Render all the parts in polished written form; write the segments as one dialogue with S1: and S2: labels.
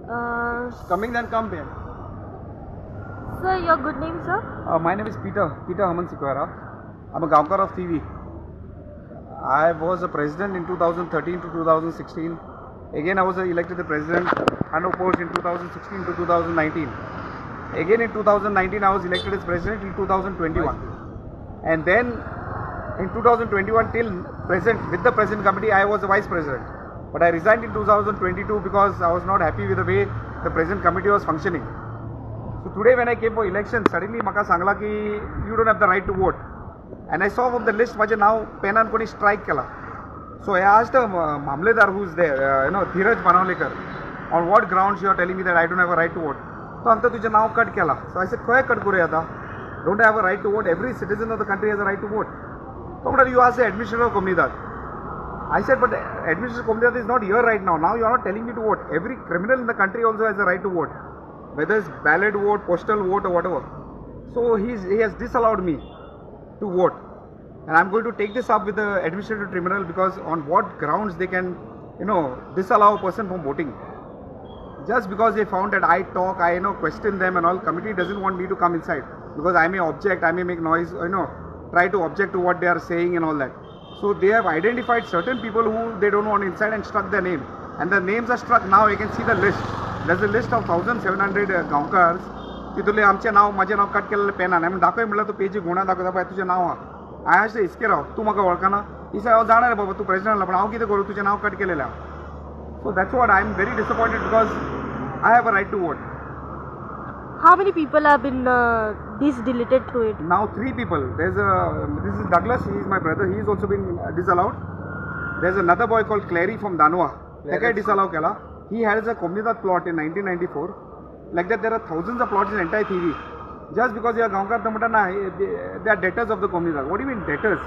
S1: Coming then come here.
S2: Sir, your good name, sir?
S1: My name is Peter Haman Sikwara. I'm a Gaonkar of Thivim. I was a president in 2013 to 2016. Again, I was elected the president unopposed in 2016 to 2019. Again in 2019, I was elected as president in 2021. And then in 2021 till present, with the present committee, I was the vice president. But I resigned in 2022 because I was not happy with the way the present committee was functioning. So today when I came for election, suddenly Maka Sangla ki you don't have the right to vote. And I saw from the list, माझे नाव pen and कोणी strike केला. So I asked the Mamledar who's there, Dheeraj Banawlekar, on what grounds you are telling me that I don't have a right to vote? So आमचं तुझे नाव cut केला. So I said, खय cut करूया आता? Don't I have a right to vote? Every citizen of the country has a right to vote. So you ask the administrator of communidade. I said, but the administrator of communidade is not here right now. Now you are not telling me to vote. Every criminal in the country also has a right to vote, whether it's ballot vote, postal vote, or whatever. So he has disallowed me to vote. And I'm going to take this up with the administrative tribunal, because on what grounds they can, disallow a person from voting. Just because they found that I talk, I question them and all, committee doesn't want me to come inside. Because I may object, I may make noise, try to object to what they are saying and all that. So they have identified certain people who they don't want inside and struck their name. And the names are struck now, you can see the list. There's a list of 1,700 Gaonkars. तिथले आमचे नाव माझे नाव cut केलेले pen आणि दाखव म्हटलं तू पेजी गुन्हा दाखवता पाय तुझे नाव हा आय असे इसके राव तू म्हाका वळखना इसे हांव जाणार बाबा तू प्रेसिडेंटला पण हांव कितें करूं तुजें नाव कट केलेलें so that's what I am very disappointed because I have a right to vote.
S2: How many people have been deleted through it?
S1: Now 3 people. This is Douglas, he is my brother, he is also been disallowed. There's another boy called Clary from Danua, that guy disallowed kela. He has a communidade plot in 1994. Like that, there are thousands of plots in entire Thivim. Just because you are Gaonkar, they are debtors of the communidade. What do you mean debtors?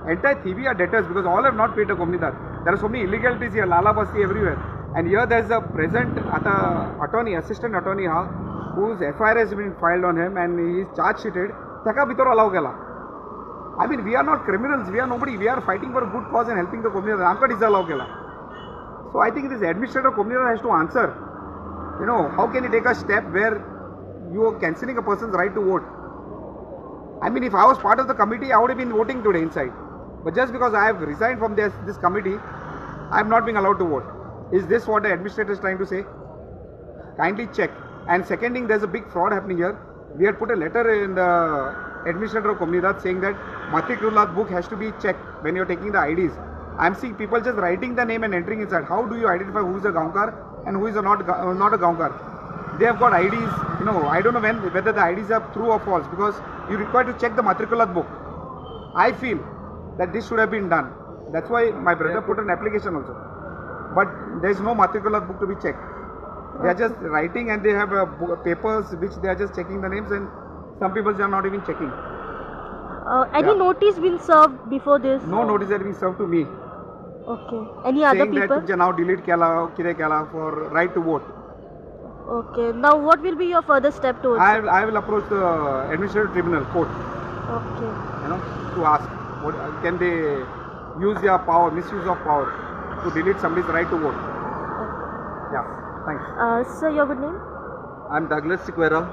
S1: Entire Thivim are debtors because all have not paid the communidade. There are so many illegalities here, Lala Basti everywhere. And here there is a present attorney, assistant attorney, whose FIR has been filed on him and he is charge sheeted. Taka bitor allow kela. I mean, we are not criminals, we are nobody, we are fighting for a good cause and helping the community. Amka disallow kela. So I think this administrator community has to answer. How can you take a step where you are cancelling a person's right to vote? I mean, if I was part of the committee, I would have been voting today inside. But just because I have resigned from this committee, I am not being allowed to vote. Is this what the administrator is trying to say? Kindly check. And second thing, there's a big fraud happening here. We had put a letter in the administrator of communidade saying that matriculate book has to be checked when you're taking the IDs. I'm seeing people just writing the name and entering inside. How do you identify who is a Gaonkar and who is not a Gaonkar? They have got IDs, I don't know whether the IDs are true or false, because you require to check the matriculate book. I feel that this should have been done. That's why my brother put an application also. But there is no matriculate book to be checked. They are just writing and they have papers which they are just checking the names, and some people are not even checking.
S2: Any notice been served before this?
S1: No notice has been served to me.
S2: Okay. Any other people?
S1: Saying that now delete kela, kire kela for right to vote.
S2: Okay. Now what will be your further step towards it?
S1: I will approach the administrative tribunal court.
S2: Okay.
S1: To ask what can they use their power, misuse of power to delete somebody's right to vote.
S2: Okay.
S1: Yeah. Thanks.
S2: Sir, your good name?
S3: I'm Douglas Sikwara.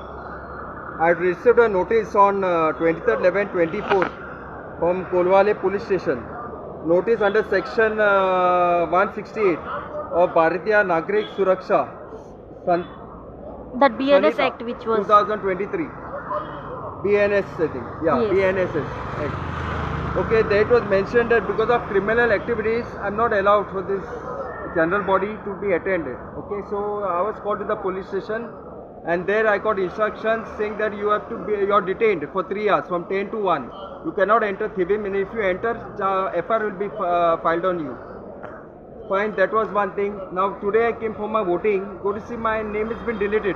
S3: I received a notice on 23rd 11/24 from Kolwale police station. Notice under section 168 of Bharatiya Nagrik Suraksha.
S2: That BNS Act which was
S3: 2023. BNS, I think. Yeah,
S2: yes.
S3: BNS Act. Okay, that was mentioned that because of criminal activities, I'm not allowed for this general body to be attended. Okay, so I was called to the police station, and there I got instructions saying that you have to be, you are detained for 3 hours from 10 to 1. You cannot enter Thivim, and if you enter, FIR will be filed on you. Fine, that was one thing. Now today I came for my voting. Go to see my name has been deleted.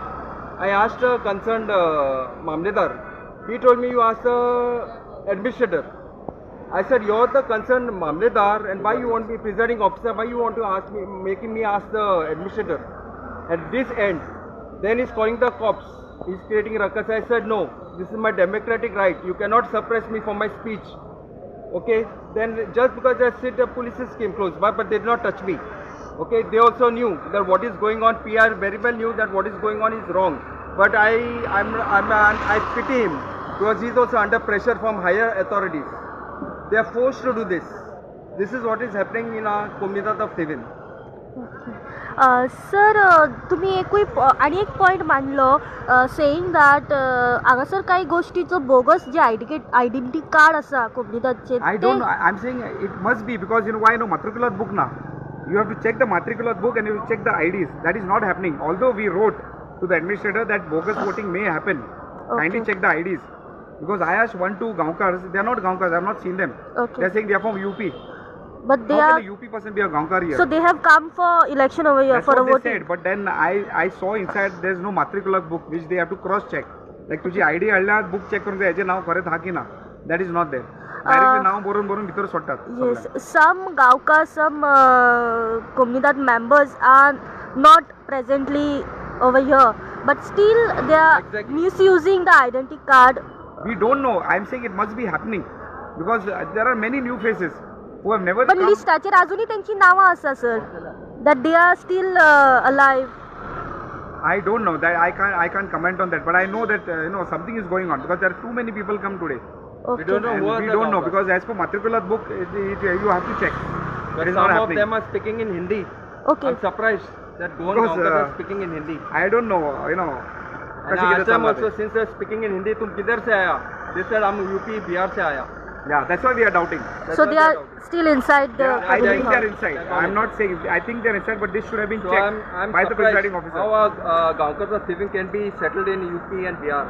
S3: I asked the concerned Mamledar. He told me you ask the administrator. I said, you're the concerned Mamledar, and why you want me presiding officer, why you want to ask me, making me ask the administrator? At this end, then he's calling the cops, he's creating ruckus. I said, no, this is my democratic right, you cannot suppress me for my speech. Okay, then just because I said the police came close by, but they did not touch me. Okay, they also knew that what is going on. PR very well knew that what is going on is wrong. But I pity him because he is also under pressure from higher authorities. They are forced to do this. This is what is happening in our communidade of Thivim.
S2: Sir तुम्ही आणि एक point मांडलो saying that हांगासर काही गोष्टीचो bogus जे identity card आसा कोम्युनिदादचे
S1: I don't know. I'm saying it must be because why matricular book now. You have to check the matricular book and you have to check the IDs. That is not happening. Although we wrote to the administrator that bogus voting may happen. Kindly check the IDs. Because I asked 1-2 Gaonkars. They are not Gaonkars. I have not seen them.
S2: Okay.
S1: They are saying they are from UP.
S2: But they
S1: How
S2: are.
S1: can a UP person be a Gaonkar here?
S2: So they have come for election over here
S1: That's
S2: for a
S1: what they
S2: voting.
S1: said. But then I saw inside there is no matricular book which they have to cross check. Like तुझी ID हाडल्या book check करून याचे नाव खरें हा की ना. That is not there. Directly नाव बरोवन भितर सोडतात.
S2: Yes, some Gaonkar, some comunidad members are not presently over here, but still they are misusing the identity card.
S1: We don't know. I am saying it must be happening because there are many new faces who have never
S2: पण
S1: come.
S2: लिस्टाचेर अजूनही त्यांची नावं आसा sir that they are still alive.
S1: I don't know that I can't comment on that, but I know that something is going on because there are too many people come today.
S3: We don't know
S1: And
S3: who are
S1: we
S3: the
S1: don't know
S3: Gaonkars.
S1: because as per matricular book, you have to check.
S3: But
S1: It is
S3: some
S1: not
S3: of
S1: happening.
S3: them are speaking in Hindi.
S2: Okay.
S3: I'm surprised that Goan
S1: Because,
S3: Gaonkars are speaking in Hindi.
S1: I don't know,
S3: And I asked them also, since they're speaking in Hindi, तुम किधर से आया? They said I'm UP, Bihar से आया.
S1: Yeah, that's why we are doubting.
S2: So they are still inside the.
S1: I think
S2: hall.
S1: they're inside. I'm not saying. I think they're inside, but this should have been
S3: So
S1: checked
S3: I'm
S1: by the
S3: surprised
S1: presiding officer.
S3: how Gaonkars of Thivim can be settled in UP and Bihar.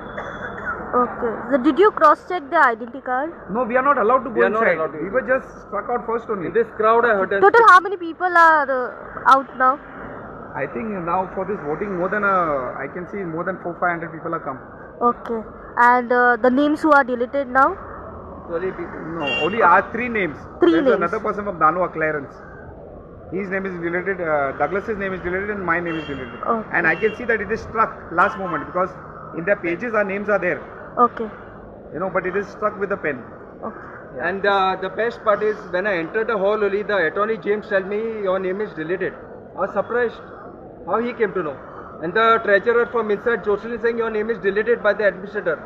S2: Okay. So did you cross check the identity card?
S1: No, we are not allowed to
S3: We
S1: go
S3: are not
S1: inside.
S3: allowed to
S1: We were just struck out first only.
S3: In this crowd, I heard them.
S2: Total how many people are out now?
S1: I think now for this voting, I can see more than 400-500 people have come.
S2: Okay. And the names who are deleted now?
S3: Sorry, people.
S1: No, only our 3 names.
S2: Three
S1: There's
S2: names.
S1: another person from Danua, Clarence. His name is deleted, Douglas's name is deleted and my name is deleted.
S2: Okay.
S1: And I can see that it is struck last moment because in their pages our names are there.
S2: Okay.
S1: But it is struck with a pen.
S2: Okay.
S3: And the best part is when I entered the hall only, the attorney James told me your name is deleted. I was surprised how he came to know. And the treasurer from inside Jocelyn is saying your name is deleted by the administrator.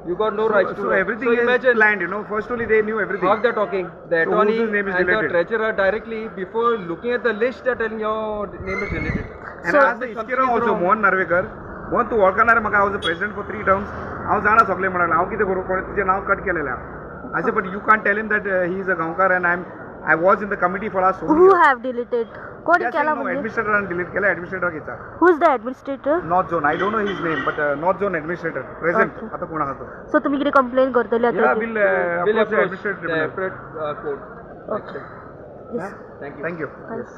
S3: You got no rights to
S1: So
S3: know.
S1: everything
S3: So
S1: is
S3: imagine
S1: planned, First only they knew everything.
S3: how they're talking. The
S1: So
S3: attorney
S1: whose name is
S3: and the
S1: deleted?
S3: treasurer directly before looking at the list they're telling your name is deleted.
S1: And
S2: So-
S1: I asked the Iskira also, Mohan Narvekar. Mohan, तू वळखणार म्हाका? I was the president for 3 terms. हांव जाणा सगळे म्हणाला. हांव कितें करूं? कोणें तुजें नांव cut केलेलें. I said, but you can't tell him that he is a Gaonkar and I was in the committee for last so many
S2: Who
S1: years.
S2: have deleted? कोणी
S1: They are
S2: केला
S1: saying, no,
S2: म्हणजे?
S1: administrator and delete केला, administrator घेता.
S2: Who is the administrator?
S1: North zone. I don't know his name, but North zone administrator. Present.
S2: Okay.
S1: आता कोण आहा तो?
S2: So तुम्ही किती complaint करतले
S1: Yeah,
S2: आता?
S1: we'll
S3: Will
S1: approach the
S3: approach
S1: administrator
S3: the
S1: tribunal.
S3: court.
S2: Okay. Yes.
S3: Thank you.
S1: Thank you.
S2: Thanks.